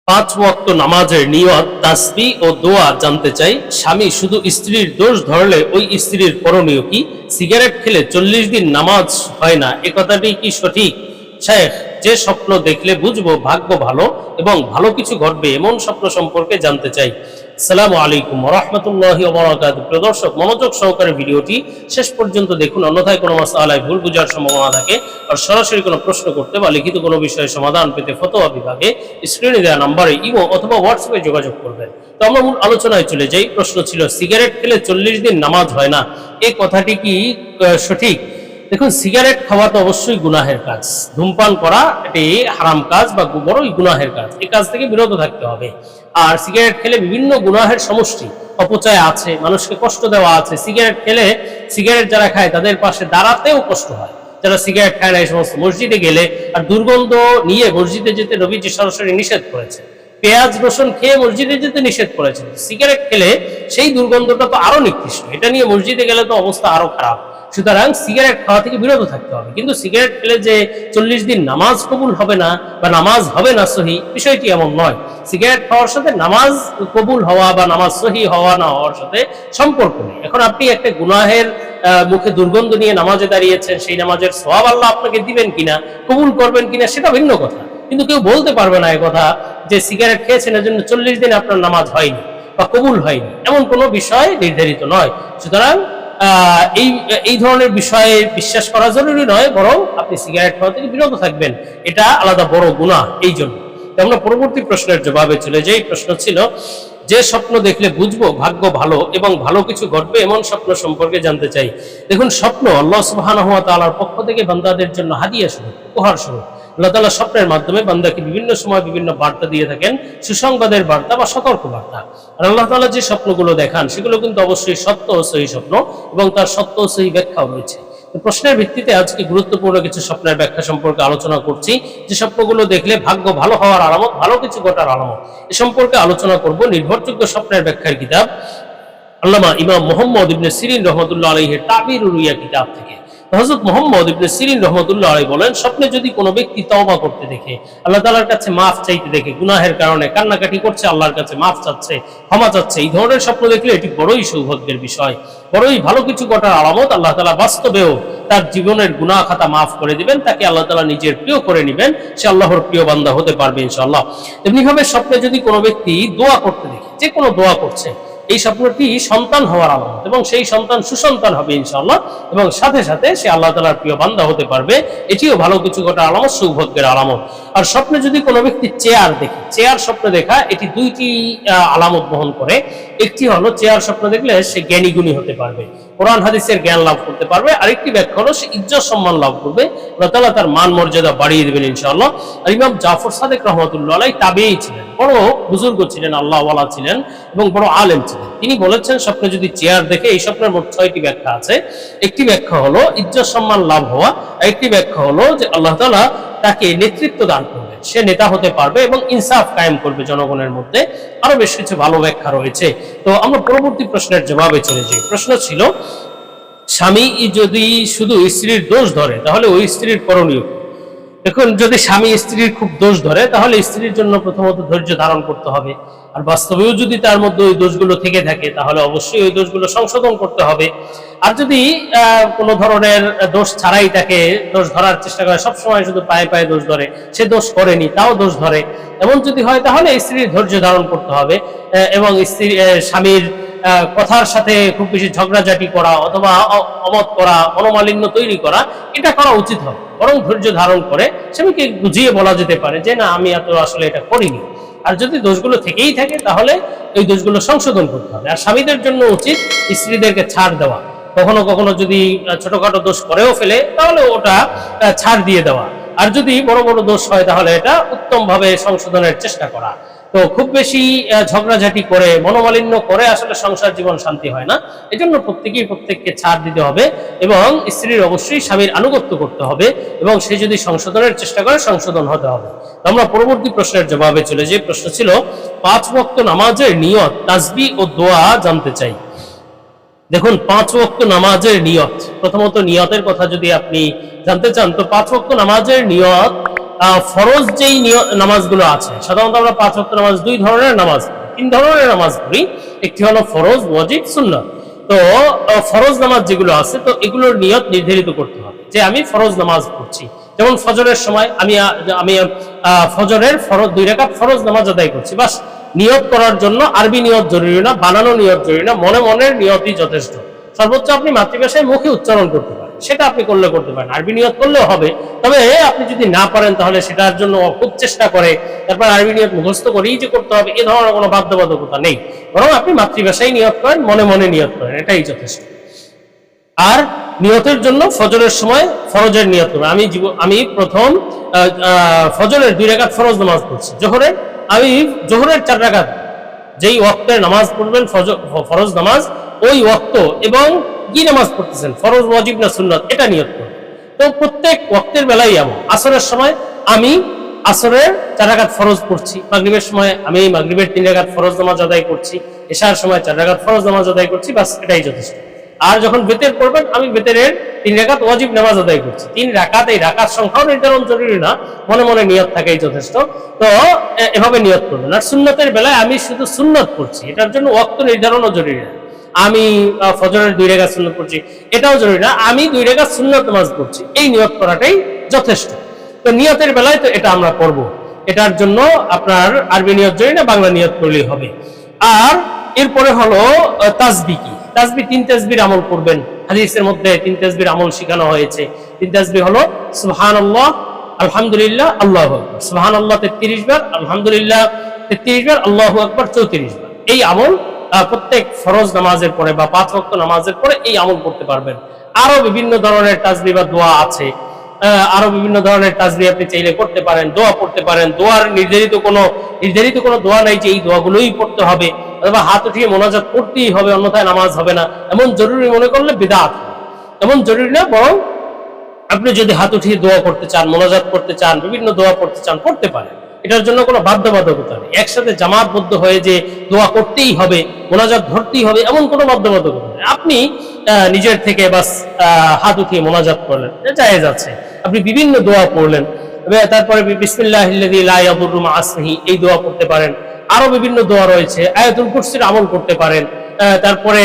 পাঁচ ওয়াক্ত নামাজের নিয়ত, তাসবিহ ও দোয়া জানতে চাই। স্বামী শুধু স্ত্রীর দোষ ধরলে ওই স্ত্রীর করণীয় কি? সিগারেট খেলে 40 দিন নামাজ হয় না, এ কথাটি কি সঠিক? শেখ, যে স্বপ্ন দেখলে বুঝবো ভাগ্য ভালো এবং ভালো কিছু ঘটবে এমন স্বপ্ন সম্পর্কে জানতে চাই। আসসালামু আলাইকুম ওয়া রাহমাতুল্লাহি ওয়া বারাকাতুহু। প্রিয় দর্শক, মনোযোগ সহকারে ভিডিওটি শেষ পর্যন্ত দেখুন, অন্যথায় কোনো মাসআলায় ভুল বোঝার সম্ভাবনা থাকে। আর সরাসরি কোনো প্রশ্ন করতে বা লিখিত কোনো বিষয়ে সমাধান পেতে ফতোয়া বিভাগে স্ক্রিনে দেওয়া নম্বরে ইমো অথবা হোয়াটসঅ্যাপে যোগাযোগ করবেন। তো আমরা মূল আলোচনায় চলে যাই। প্রশ্ন ছিল, সিগারেট খেলে 40 দিন নামাজ হয় না, এই কথাটি কি সঠিক? দেখুন, সিগারেট খাওয়া তো অবশ্যই গুনাহের কাজ। ধূমপান করা এটি হারাম কাজ বা বড়ই গুনাহের কাজ। এই কাজ থেকে বিরত থাকতে হবে। আর সিগারেট খেলে বিভিন্ন গুনাহের সমষ্টি, অপচয় আছে, মানুষকে কষ্ট দেওয়া আছে। সিগারেট খেলে, সিগারেট যারা খায় তাদের পাশে দাঁড়াতেও কষ্ট হয়। যারা সিগারেট খায় না, এই সমস্ত মসজিদে গেলে আর দুর্গন্ধ নিয়ে মসজিদে যেতে নবীজি সরাসরি নিষেধ করেছে। পেঁয়াজ রসুন খেয়ে মসজিদে যেতে নিষেধ করেছেন। সিগারেট খেলে সেই দুর্গন্ধটা তো আরো নিকৃষ্ট, এটা নিয়ে মসজিদে গেলে তো অবস্থা আরো খারাপ। সুতরাং সিগারেট খাওয়া থেকে বিরত থাকতে হবে। কিন্তু সিগারেট খেলে যে 40 দিন নামাজ কবুল হবে না বা নামাজ হবে না সহি, বিষয়টি এমন নয়। সিগারেট খাওয়ার সাথে নামাজ কবুল হওয়া বা নামাজ সহি হওয়া না হওয়ার সাথে সম্পর্ক নেই। এখন আপনি একটা গুনাহের মুখে দুর্গন্ধ নিয়ে নামাজে দাঁড়িয়েছেন, সেই নামাজের সওয়াব আল্লাহ আপনাকে দিবেন কিনা, কবুল করবেন কিনা, সেটা ভিন্ন কথা। কিন্তু কেউ বলতে পারবে না কথা যে সিগারেট খেয়েছেন এজন্য 40 দিন আপনার নামাজ হয়নি বা কবুল হয়নি, এমন কোনো বিষয় নির্ধারিত নয়। সুতরাং এই এই ধরনের বিষয়ে বিশ্বাস করা জরুরি নয়, বরং আপনি সিগারেট খাওয়া থেকে বিরত থাকবেন, এটা আলাদা বড় গুনাহ। এই জন্য আমরা পরবর্তী প্রশ্নের জবাবে চলে যাই। প্রশ্ন ছিল, যে স্বপ্ন দেখলে বুঝবো ভাগ্য ভালো এবং ভালো কিছু ঘটবে এমন স্বপ্ন সম্পর্কে জানতে চাই। দেখুন, স্বপ্ন আল্লাহ সুবহানাহু ওয়া তাআলার পক্ষ থেকে বান্দাদের জন্য হাদিয়া স্বরূপ, উপহার স্বরূপ। আল্লাহ তাআলা স্বপ্নের মাধ্যমে বান্দাকে বিভিন্ন সময় বিভিন্ন বার্তা দিয়ে থাকেন, সুসংবাদের বার্তা বা সতর্ক বার্তা। আর আল্লাহ তাআলা যে স্বপ্নগুলো দেখান সেগুলো কিন্তু অবশ্যই সত্য ও সহি স্বপ্ন, এবং তার সত্য ও সহি ব্যাখ্যাও রয়েছে। প্রশ্নের ভিত্তিতে আজকে গুরুত্বপূর্ণ কিছু স্বপ্নের ব্যাখ্যা সম্পর্কে আলোচনা করছি, যে স্বপ্নগুলো দেখলে ভাগ্য ভালো হওয়ার আলামত, ভালো কিছু ঘটার আলামত। এ সম্পর্কে আলোচনা করব নির্ভরযোগ্য স্বপ্নের ব্যাখ্যার কিতাব আল্লামা ইমাম মুহাম্মদ ইবনে সিরিন রাহমাতুল্লাহ আলাইহির তাবিরুর রুইয়া কিতাব থেকে। হযরত মুহাম্মদ ইবনে সিরিন রাহমাতুল্লাহ আলাইহি বলেন, স্বপ্নে যদি কোনো ব্যক্তি তওবা করতে দেখে, আল্লাহ তাআলার কাছে মাফ চাইতে দেখে, গুনাহের কারণে কান্নাকাটি করছে, আল্লাহর কাছে মাফ চাচ্ছে, ক্ষমা চাচ্ছে, এই ধরনের স্বপ্ন দেখলে এটি বড়ই সৌভাগ্যের বিষয়, বড়ই ভালো কিছু ঘটার আলামত। আল্লাহ তাআলা বাস্তবেও তার জীবনের গুনাহ খাতা মাফ করে দিবেন, তাকে আল্লাহ তাআলা নিজের প্রিয় করে নেবেন, সে আল্লাহর প্রিয় বান্দা হতে পারবে ইনশাআল্লাহ। এমনিভাবে স্বপ্নে যদি কোনো ব্যক্তি দোয়া করতে দেখে, যে কোনো দোয়া করছে, এই স্বপ্নটি সন্তান হওয়ার আলামত, এবং সেই সন্তান সুসন্তান হবে ইনশাআল্লাহ, এবং সাথে সাথে সে আল্লাহ তাআলার প্রিয় বান্দা হতে পারবে, এটিও ভালো কিছু ঘটার আলামত, সৌভাগ্যের আলামত। আর স্বপ্নে যদি কোনো ব্যক্তি চেয়ার দেখে, চেয়ার স্বপ্ন দেখা, এটি দুইটি আলামত বহন করে। একটি হলো, চেয়ার স্বপ্ন দেখলে সে জ্ঞানী গুণী হতে পারবে, কোরআন হাদিসের জ্ঞান লাভ করতে পারবে। আরেকটি ব্যাখ্যা হলো, সে ইজ্জত সম্মান লাভ করবে, আল্লাহ তাআলা তার মান মর্যাদা বাড়িয়ে দেবেন ইনশাআল্লাহ। আর ইমাম জাফর সাদিক রাহমাতুল্লাহ আলাইহি তাবেঈ ছিলেন, বড় বুজুর্গ ছিলেন, আল্লাহওয়ালা ছিলেন এবং বড় আলেম ছিলেন। তিনি বলেছেন, স্বপ্নে যদি চেয়ার দেখে, এই স্বপ্নের মোট 6টি ব্যাখ্যা আছে। একটি ব্যাখ্যা হলো ইজ্জত সম্মান লাভ হওয়া, আরেকটি ব্যাখ্যা হলো যে আল্লাহ তাআলা তাকে নেতৃত্ব দান করবেন, সে নেতা হতে পারবে এবং ইনসাফ কায়েম করবে জনগণের মধ্যে। আরো বেশ কিছু ভালো ব্যাখ্যা রয়েছে। তো আমরা পরবর্তী প্রশ্নের জবাবে চলে যাই। প্রশ্ন ছিল, স্বামী যদি শুধু স্ত্রীর দোষ ধরে তাহলে ওই স্ত্রীর করণীয়? দেখুন, যদি স্বামী স্ত্রীর খুব দোষ ধরে তাহলে স্ত্রীর জন্য প্রথমত ধৈর্য ধারণ করতে হবে। আর বাস্তবেও যদি তার মধ্যে ওই দোষগুলো থেকে থাকে তাহলে অবশ্যই ওই দোষগুলো সংশোধন করতে হবে। আর যদি কোনো ধরনের দোষ ছাড়াই তাকে দোষ ধরার চেষ্টা করে, সবসময় শুধু পায়ে পায়ে দোষ ধরে, সে দোষ করেনি তাও দোষ ধরে, এমন যদি হয় তাহলে স্ত্রীর ধৈর্য ধারণ করতে হবে, এবং স্বামীর কথার সাথে খুব বেশি ঝগড়াঝাটি করা অথবা অমত করা, মনোমালিন্য তৈরি করা, এটা করা উচিত হবে। বরং ধৈর্য ধারণ করে স্বামীকে বুঝিয়ে বলা যেতে পারে যে না, আমি এত আসলে এটা করিনি। আর যদি দোষগুলো থেকেই থাকে তাহলে এই দোষগুলো সংশোধন করতে হবে। আর স্বামীদের জন্য উচিত স্ত্রীদেরকে ছাড় দেওয়া, কখনো কখনো যদি ছোটখাটো দোষ করেও ফেলে তাহলে ওটা ছাড় দিয়ে দেওয়া। আর যদি বড় বড় দোষ হয় তাহলে এটা উত্তমভাবে সংশোধনের চেষ্টা করা। তো খুব বেশি ঝগড়াঝাটি করে, মনোমালিন্য করে আসলে সংসার জীবন শান্তি হয় না। এজন্য প্রত্যেকেই প্রত্যেককে ছাড় দিতে হবে, এবং স্ত্রীর অবশ্যই স্বামীর আনুগত্য করতে হবে, এবং সে যদি সংশোধনের চেষ্টা করে সংশোধন হতে হবে। আমরা পরবর্তী প্রশ্নের জবাবে চলে যাই। প্রশ্ন ছিল, 5 ওয়াক্ত নামাজের নিয়ত, তাসবিহ ও দোয়া জানতে চাই। দেখুন, 5 ওয়াক্ত নামাজের নিয়ত, প্রথমত নিয়তের কথা যদি আপনি জানতে চান, তো 5 ওয়াক্ত নামাজের নিয়ত ফরজ যেই নামাজগুলো আছে, সাধারণত আমরা 5 ওয়াক্ত নামাজ 2 ধরনের নামাজ, 3 ধরনের নামাজ পড়ি। একটি হলো ফরজ, ওয়াজিব, সুন্নাত। তো ফরজ নামাজ যেগুলো আছে, তো এগুলোর নিয়ত নির্ধারিত করতে হবে যে আমি ফরজ নামাজ পড়ছি। যেমন ফজরের সময় আমি আমি ফজরের ফরজ 2 রাকাত ফরজ নামাজ আদায় করছি, বাস নিয়ত করার জন্য আরবি নিয়ত জরুরি না, বানানো নিয়ত জরুরি না, মনে মনের নিয়তই যথেষ্ট। সর্বোচ্চ আপনি মাতৃভাষায় মুখে উচ্চারণ করতে পারেন, সেটা আপনি করতে পারেন, আরবি নিয়ত করলেও হবে। তবে আপনি যদি না পারেন তাহলে সেটার জন্য খুব চেষ্টা করে তারপর আরবি নিয়ত মুখস্থ করেই যে করতে হবে এ ধরনের কোনো বাধ্যবাধকতা নেই, বরং আপনি মাতৃভাষায় নিয়ত করেন, মনে মনে নিয়ত করেন, এটাই যথেষ্ট। আর নিয়তের জন্য ফজরের সময় ফরজের নিয়ত করবেন। আমি প্রথম ফজরের 2 রাকাত ফরজ নামাজ পড়ছি, আমি জোহরের 4 রাকাত যেই ওয়াক্তের নামাজ পড়বেন ফরজ নামাজ, ওই ওয়াক্ত এবং কি নামাজ পড়তেছেন, ফরজ, ওয়াজিব না সুন্নাত, এটা নিয়ত করবেন। তো প্রত্যেক ওয়াক্তের বেলায় এমন, আসরের সময় আমি আসরের 4 রাকাত ফরজ পড়ছি, মাগরিবের সময় আমি মাগরিবের 3 রাকাত ফরজ নামাজ আদায় করছি, এশার সময় 4 রাকাত ফরজ নামাজ আদায় করছি, বাস এটাই যথেষ্ট। আর যখন বেতের পড়বেন, আমি বেতের 3 রাকাত ওয়াজিব নামাজ আদায় করছি। 3 রাকাত, এই রাকাত সংখ্যাও নির্ধারণ জরুরি না, মনে মনে নিয়ত থাকাই যথেষ্ট। তো এভাবে নিয়ত করবেন। আর সুন্নতের বেলায় আমি শুধু সুন্নত পড়ছি, এটার জন্য ওয়াক্ত নির্ধারণও জরুরি না। আমি ফজরের 2 রাকাত সুন্নত পড়ছি, এটাও জরুরি না, আমি 2 রাকাত সুন্নত নামাজ পড়ছি, এই নিয়ত করাটাই যথেষ্ট। তো নিয়তের বেলায় তো এটা আমরা করব, এটার জন্য আপনার আরবি নিয়ত জরুরি না, বাংলা নিয়ত করলেই হবে। আর এরপরে হলো তাসবিহ। কি তাসবিহ? 3 তাসবিহর আমল করবেন। হাদিসের মধ্যে 3 তাসবিহর আমল শেখানো হয়েছে। 3 তাসবিহ হলো সুবহানাল্লাহ, আলহামদুলিল্লাহ, আল্লাহু আকবার। সুবহানাল্লাহ 33 বার, আলহামদুলিল্লাহ 33 বার, আল্লাহু আকবার 34 বার। এই আমল প্রত্যেক ফরজ নামাজের পরে বা 5 ওয়াক্ত নামাজের পরে এই আমল করতে পারবেন। আরো বিভিন্ন ধরনের তাসবিহ বা দোয়া আছে, আরো বিভিন্ন ধরনের তাসবিহ আপনি চাইলে করতে পারেন, দোয়া পড়তে পারেন। দোয়ার নির্ধারিত কোনো দোয়া নাই যে এই দোয়াগুলোই পড়তে হবে, অথবা হাত উঠিয়ে মোনাজাত করতেই হবে অন্যথায় নামাজ হবে না, এমন জরুরি মনে করলে বিদআত। এমন জরুরি না, বরং আপনি যদি হাত উঠিয়ে দোয়া করতে চান, মোনাজাত করতে চান, বিভিন্ন দোয়া পড়তে চান, করতে পারেন। এটার জন্য কোনো বাধ্যবাধকতা নেই। একসাথে জামাতবদ্ধ হয়ে যে দোয়া করতেই হবে, মোনাজাত ধরতেই হবে, এমন কোনো বাধ্যবাধকতা নেই। আপনি নিজের থেকে বাস হাত উঠিয়ে মোনাজাত করলেন, জায়েজ আছে। আপনি বিভিন্ন দোয়া পড়লেন, তারপরে বিসমিল্লাহিল্লাযী লা ইয়াদুররু মা ইসমিহি এই দোয়া পড়তে পারেন। আরো বিভিন্ন দোয়া রয়েছে, আয়াতুল কুরসির আমল করতে পারেন। তারপরে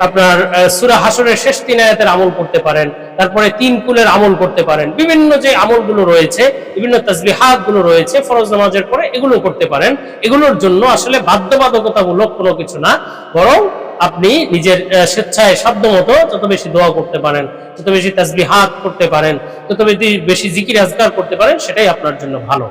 আপনার সূরা হাশরের শেষ 3 আয়াতের আমল করতে পারেন। তারপরে 3 কুলের আমল করতে পারেন। বিভিন্ন যে আমলগুলো রয়েছে, বিভিন্ন তাসবিহাত গুলো রয়েছে ফরজ নামাজের পরে, এগুলো করতে পারেন। এগুলোর জন্য আসলে বাধ্যবাধকতামূলক কোনো কিছু না, বরং আপনি নিজের স্বেচ্ছায় সাধ্যমতো যত বেশি দোয়া করতে পারেন, যত বেশি তাসবিহাত করতে পারেন, তত বেশি জিকির আজকার করতে পারেন, সেটাই আপনার জন্য ভালো।